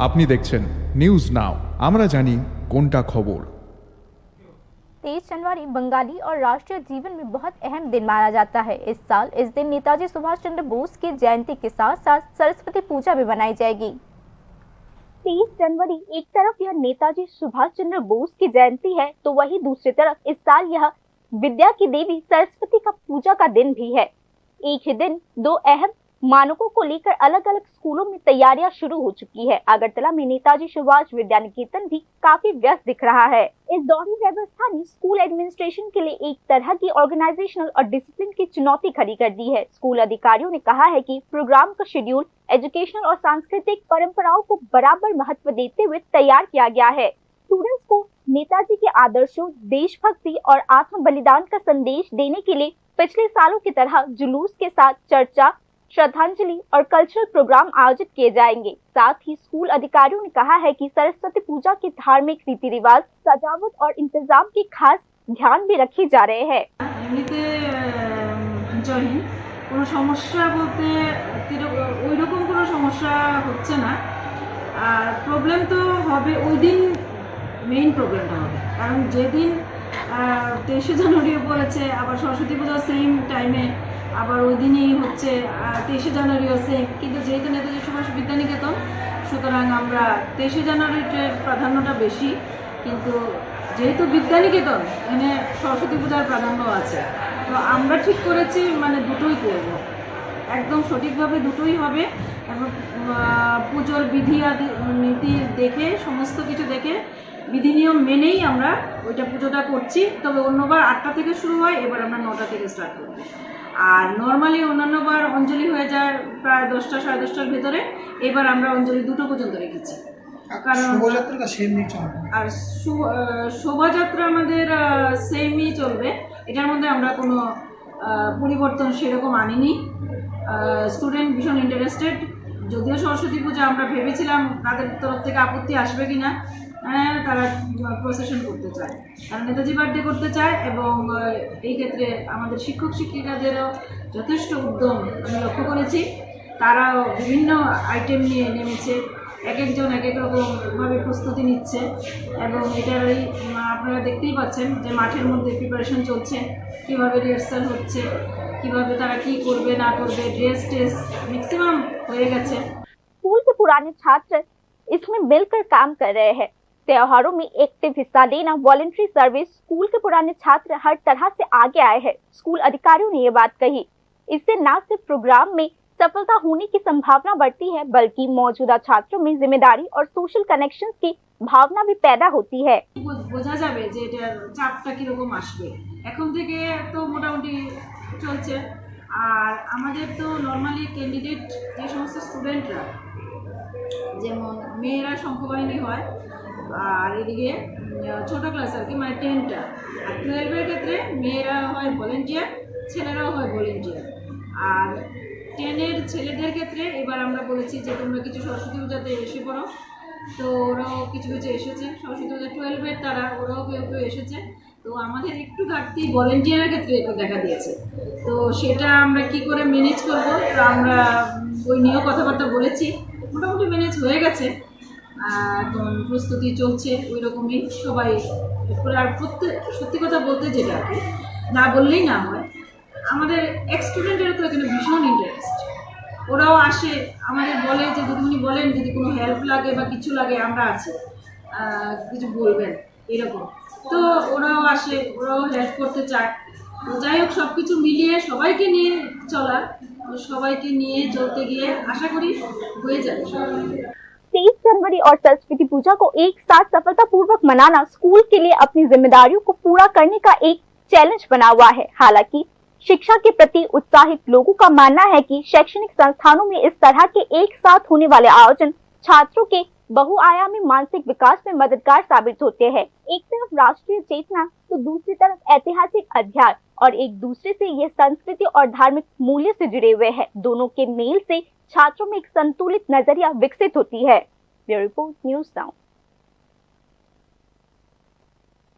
আপনি দেখছেন news now, আমরা জানি কোনটা খবর। 23 जनवरी बंगाली और राष्ट्रीय जीवन में बहुत अहम दिन माना जाता है। इस साल इस दिन नेताजी सुभाष चंद्र बोस की जयंती के साथ साथ सरस्वती पूजा भी मनाई जाएगी। 23 जनवरी एक तरफ यह नेताजी सुभाष चंद्र बोस की जयंती है, तो वही दूसरी तरफ इस साल यह विद्या की देवी सरस्वती का पूजा का दिन भी है। एक ही दिन दो अहम मानकों को लेकर अलग अलग स्कूलों में तैयारियां शुरू हो चुकी है। अगरतला में नेताजी सुभाष विद्या निकेतन भी काफी व्यस्त दिख रहा है। इस दौड़ी व्यवस्था ने स्कूल एडमिनिस्ट्रेशन के लिए एक तरह की ऑर्गेनाइजेशनल और डिसिप्लिन की चुनौती खड़ी कर दी है। स्कूल अधिकारियों ने कहा है कि प्रोग्राम का शेड्यूल एजुकेशनल और सांस्कृतिक परंपराओं को बराबर महत्व देते हुए तैयार किया गया है। स्टूडेंट्स को नेताजी के आदर्शों, देशभक्ति और आत्म बलिदान का संदेश देने के लिए पिछले सालों की तरह जुलूस के साथ चर्चा, श्रद्धांजलि और कल्चरल प्रोग्राम आयोजित किए जाएंगे। साथ ही स्कूल अधिकारियों ने कहा है कि सरस्वती पूजा के धार्मिक रीति रिवाज, सजावट और इंतजाम की खास ध्यान भी रखे जा रहे हैं। কোনো সমস্যা বলতে ওই রকম কোনো সমস্যা হচ্ছে না। আর প্রবলেম তো হবে ওই দিন, মেইন প্রবলেমটা হবে কারণ যেদিন 23শে জানুয়ারিও পড়েছে, আবার সরস্বতী পূজা সেম টাইমে, আবার ওই দিনই হচ্ছে 23শে জানুয়ারিও সেম। কিন্তু যেহেতু নেতাজি সুভাষ বিদ্যানিকেতন, সুতরাং আমরা 23শে জানুয়ারির প্রাধান্যটা বেশি, কিন্তু যেহেতু বিদ্যানিকেতন এখানে সরস্বতী পূজার প্রাধান্য আছে, তো আমরা ঠিক করেছি মানে দুটোই করব, একদম সঠিকভাবে দুটোই হবে। এবং পুজোর বিধি আদি নীতি দেখে, সমস্ত কিছু দেখে, বিধি নিয়ম মেনেই আমরা ওইটা পুজোটা করছি। তবে অন্যবার 8টা থেকে শুরু হয়, এবার আমরা 9টা থেকে স্টার্ট করব। আর নর্মালি অন্যান্যবার অঞ্জলি হয়ে যায় প্রায় 10টা সাড়ে 10টার ভেতরে, এবার আমরা অঞ্জলি 2টো পর্যন্ত রেখেছি। কারণ আর শোভাযাত্রা আমাদের সেমই চলবে, এটার মধ্যে আমরা কোনো পরিবর্তন সেরকম আনিনি। স্টুডেন্ট ভীষণ ইন্টারেস্টেড, যদিও সরস্বতী পূজা আমরা ভেবেছিলাম তাদের তরফ থেকে আপত্তি আসবে কি না, তারা প্রসেশন করতে চায়, তারা নেতাজি বার্থডে করতে চায়। এবং এই ক্ষেত্রে আমাদের শিক্ষক শিক্ষিকাদেরও যথেষ্ট উদ্যম আমি লক্ষ্য করেছি, তারাও বিভিন্ন আইটেম নিয়ে নেমেছে, এক একজন এক এক রকমভাবে প্রস্তুতি নিচ্ছে। এবং এটারই আপনারা দেখতেই পাচ্ছেন যে মাঠের মধ্যে প্রিপারেশন চলছে, কীভাবে রিহার্সাল হচ্ছে, কীভাবে তারা কী করবে না করবে, ড্রেস টেস্ট मैक्सिमम হয়ে গেছে। स्कूल के पुराने छात्र इसमें मिलकर काम कर रहे हैं। त्योहारों में एक्टिव हिस्सा लेना, वॉलंटरी सर्विस, स्कूल के पुराने छात्र हर तरह से आगे आए हैं। स्कूल अधिकारियों ने ये बात कही। इससे न सिर्फ प्रोग्राम में सफलता होने की संभावना बढ़ती है, बल्कि मौजूदा छात्रों में जिम्मेदारी और सोशल कनेक्शंस की भावना भी पैदा होती है। বোঝা যাবে যে এটার চাপটা কীরকম আসবে। এখন থেকে তো মোটামুটি চলছে। আর আমাদের তো নর্মালি ক্যান্ডিডেট যে সমস্ত স্টুডেন্টরা, যেমন মেয়েরা সংখ্যাবাহিনী হয়, আর এদিকে ছোটো ক্লাস আর কি, মানে 10টা। আর 12-এর ক্ষেত্রে মেয়েরা হয় ভলেন্টিয়ার, ছেলেরাও হয় ভলেন্টিয়ার। আর 10-এর ছেলেদের ক্ষেত্রে এবার আমরা বলেছি যে তোমরা কিছু সরস্বতী পূজাতে এসে পড়ো, তো ওরাও কিছু কিছু এসেছে। সরস্বতী পূজা 12-এর তারা ওরাও কেউ কেউ এসেছে। তো আমাদের একটু ঘাটতি ভলেন্টিয়ারের ক্ষেত্রে একটু দেখা দিয়েছে, তো সেটা আমরা কি করে ম্যানেজ করব, তো আমরা ওই নিয়েও কথাবার্তা বলেছি, মোটামুটি ম্যানেজ হয়ে গেছে। এখন প্রস্তুতি চলছে ওই রকমই সবাই। আর সত্যি কথা বলতে যেটা আর কি, না বললেই না হয়, আমাদের এক্স স্টুডেন্টেরও তো এখানে ভীষণ ইন্টারেস্ট। ওরাও আসে, আমাদের বলে যে দিদিমণি বলেন যদি কোনো হেল্প লাগে বা কিছু লাগে আমরা আছি, কিছু বলবেন এরকম। তো ওরাও আসে, ওরাও হেল্প করতে চায়। তো যাই হোক, সব কিছু মিলিয়ে সবাইকে নিয়ে চলার, সবাইকে নিয়ে চলতে গিয়ে আশা করি হয়ে যাবে। 23 जनवरी और सरस्वती पूजा को एक साथ सफलतापूर्वक मनाना स्कूल के लिए अपनी जिम्मेदारियों को पूरा करने का एक चैलेंज बना हुआ है। हालांकि शिक्षा के प्रति उत्साहित लोगों का मानना है कि शैक्षणिक संस्थानों में इस तरह के एक साथ होने वाले आयोजन छात्रों के बहुआयामी मानसिक विकास में मददगार साबित होते हैं। एक तरफ राष्ट्रीय चेतना तो दूसरी तरफ ऐतिहासिक अध्याय, और एक दूसरे से ये संस्कृति और धार्मिक मूल्य से जुड़े हुए हैं। दोनों के मेल से छात्रों में एक संतुलित नजरिया विकसित होती है। Bureau report, news now.